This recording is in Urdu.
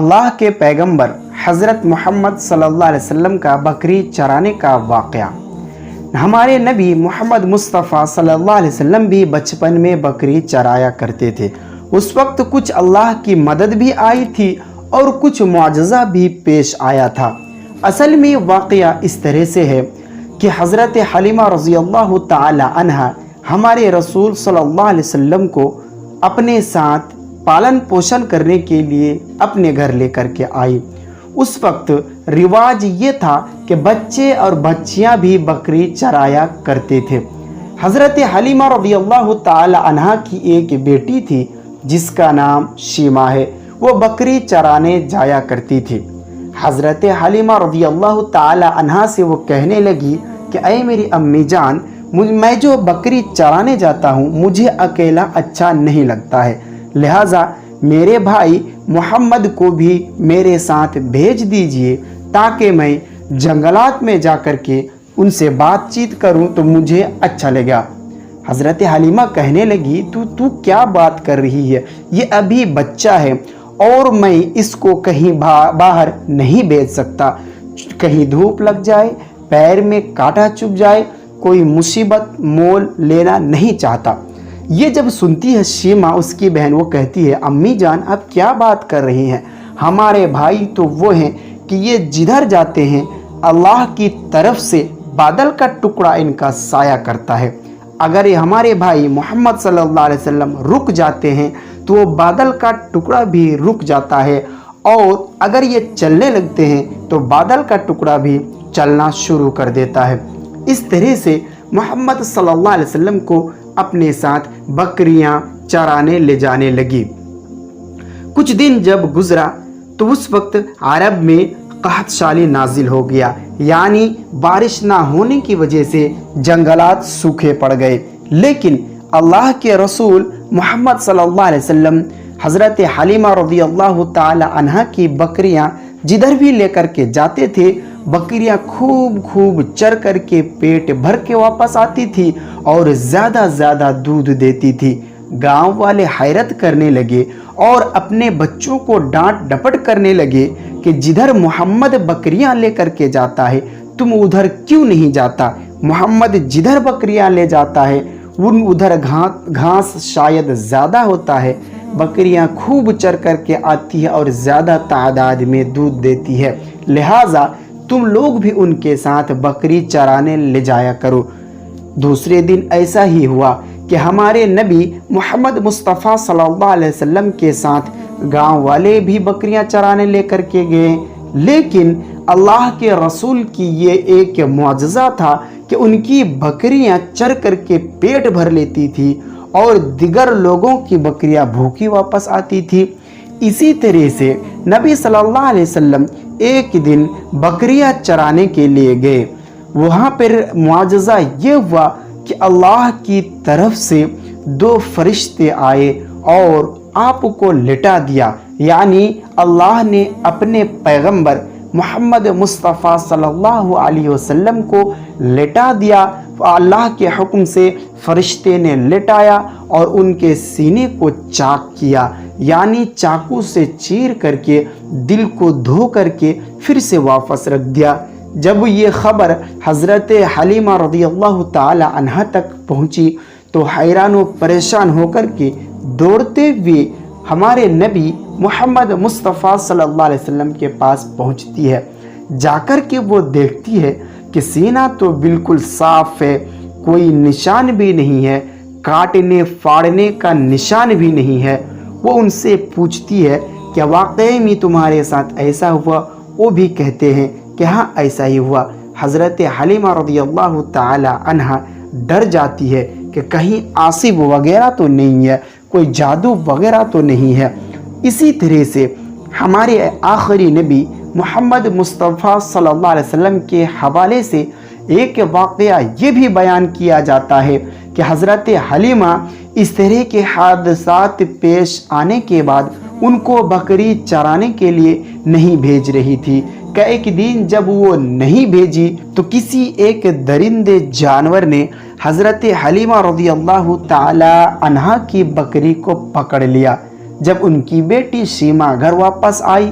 اللہ کے پیغمبر حضرت محمد صلی اللہ علیہ وسلم کا بکری چرانے کا واقعہ۔ ہمارے نبی محمد مصطفیٰ صلی اللہ علیہ وسلم بھی بچپن میں بکری چرایا کرتے تھے۔ اس وقت کچھ اللہ کی مدد بھی آئی تھی اور کچھ معجزہ بھی پیش آیا تھا۔ اصل میں واقعہ اس طرح سے ہے کہ حضرت حلیمہ رضی اللہ تعالی عنہا ہمارے رسول صلی اللہ علیہ وسلم کو اپنے ساتھ پالن پوشن کرنے کے لیے اپنے گھر لے کر کے آئی۔ اس وقت رواج یہ تھا کہ بچے اور بچیاں بھی بکری چرایا کرتے تھے۔ حضرت حلیمہ رضی اللہ تعالی عنہا کی ایک بیٹی تھی جس کا نام شیمہ ہے، وہ بکری چرانے جایا کرتی تھی۔ حضرت حلیمہ رضی اللہ تعالی عنہا سے وہ کہنے لگی کہ اے میری امی جان، میں جو بکری چرانے جاتا ہوں مجھے اکیلا اچھا نہیں لگتا ہے، لہٰذا میرے بھائی محمد کو بھی میرے ساتھ بھیج دیجئے تاکہ میں جنگلات میں جا کر کے ان سے بات چیت کروں تو مجھے اچھا لگا۔ حضرت حلیمہ کہنے لگی تو کیا بات کر رہی ہے، یہ ابھی بچہ ہے اور میں اس کو کہیں باہر نہیں بھیج سکتا، کہیں دھوپ لگ جائے، پیر میں کانٹا چبھ جائے، کوئی مصیبت مول لینا نہیں چاہتا۔ یہ جب سنتی ہے شیمہ، اس کی بہن، وہ کہتی ہے امی جان آپ کیا بات کر رہی ہیں، ہمارے بھائی تو وہ ہیں کہ یہ جدھر جاتے ہیں اللہ کی طرف سے بادل کا ٹکڑا ان کا سایہ کرتا ہے۔ اگر یہ ہمارے بھائی محمد صلی اللہ علیہ وسلم رک جاتے ہیں تو وہ بادل کا ٹکڑا بھی رک جاتا ہے، اور اگر یہ چلنے لگتے ہیں تو بادل کا ٹکڑا بھی چلنا شروع کر دیتا ہے۔ اس طرح سے محمد صلی اللہ علیہ وسلم کو اپنے ساتھ بکریاں چرانے لے جانے لگی۔ کچھ دن جب گزرا تو اس وقت عرب میں قحط سالی نازل ہو گیا، یعنی بارش نہ ہونے کی وجہ سے جنگلات سوکھے پڑ گئے۔ لیکن اللہ کے رسول محمد صلی اللہ علیہ وسلم حضرت حلیمہ رضی اللہ تعالی عنہا کی بکریاں جدھر بھی لے کر کے جاتے تھے، بکریاں خوب چر کر کے پیٹ بھر کے واپس آتی تھی اور زیادہ دودھ دیتی تھی۔ گاؤں والے حیرت کرنے لگے اور اپنے بچوں کو ڈانٹ ڈپٹ کرنے لگے کہ جدھر محمد بکریاں لے کر کے جاتا ہے تم ادھر کیوں نہیں جاتا؟ محمد جدھر بکریاں لے جاتا ہے ادھر گھاس شاید زیادہ ہوتا ہے، بکریاں خوب چر کر کے آتی ہے اور زیادہ تعداد میں دودھ دیتی ہے، لہٰذا تم لوگ بھی ان کے ساتھ بکری چرانے لے جایا کرو۔ دوسرے دن ایسا ہی ہوا کہ ہمارے نبی محمد مصطفیٰ صلی اللہ علیہ وسلم کے ساتھ گاؤں والے بھی بکریاں چرانے لے کر کے گئے، لیکن اللہ کے رسول کی یہ ایک معجزہ تھا کہ ان کی بکریاں چر کر کے پیٹ بھر لیتی تھی اور دیگر لوگوں کی بکریاں بھوکی واپس آتی تھی۔ اسی طرح سے نبی صلی اللہ علیہ وسلم ایک دن بکریاں چرانے کے لیے گئے، وہاں پر معجزہ یہ ہوا کہ اللہ کی طرف سے 2 فرشتے آئے اور آپ کو لٹا دیا، یعنی اللہ نے اپنے پیغمبر محمد مصطفیٰ صلی اللہ علیہ وسلم کو لٹا دیا۔ اللہ کے حکم سے فرشتے نے لٹایا اور ان کے سینے کو چاک کیا، یعنی چاقو سے چیر کر کے دل کو دھو کر کے پھر سے واپس رکھ دیا۔ جب یہ خبر حضرت حلیمہ رضی اللہ تعالی عنہا تک پہنچی تو حیران و پریشان ہو کر کے دوڑتے ہوئے ہمارے نبی محمد مصطفیٰ صلی اللہ علیہ وسلم کے پاس پہنچتی ہے۔ جا کر کے وہ دیکھتی ہے کہ سینہ تو بالکل صاف ہے، کوئی نشان بھی نہیں ہے، کاٹنے پھاڑنے کا نشان بھی نہیں ہے۔ وہ ان سے پوچھتی ہے کہ واقعی میں تمہارے ساتھ ایسا ہوا؟ وہ بھی کہتے ہیں کہ ہاں ایسا ہی ہوا۔ حضرت حلیمہ رضی اللہ تعالی عنہا ڈر جاتی ہے کہ کہیں عاصب وغیرہ تو نہیں ہے، کوئی جادو وغیرہ تو نہیں ہے۔ اسی طرح سے ہمارے آخری نبی محمد مصطفیٰ صلی اللہ علیہ وسلم کے حوالے سے ایک واقعہ یہ بھی بیان کیا جاتا ہے کہ حضرت حلیمہ اس طرح کے حادثات پیش آنے کے بعد ان کو بکری چرانے کے لیے نہیں بھیج رہی تھی کہ ایک دن جب وہ نہیں بھیجی تو کسی ایک درندے جانور نے حضرت حلیمہ رضی اللہ تعالی عنہا کی بکری کو پکڑ لیا۔ جب ان کی بیٹی شیمہ گھر واپس آئی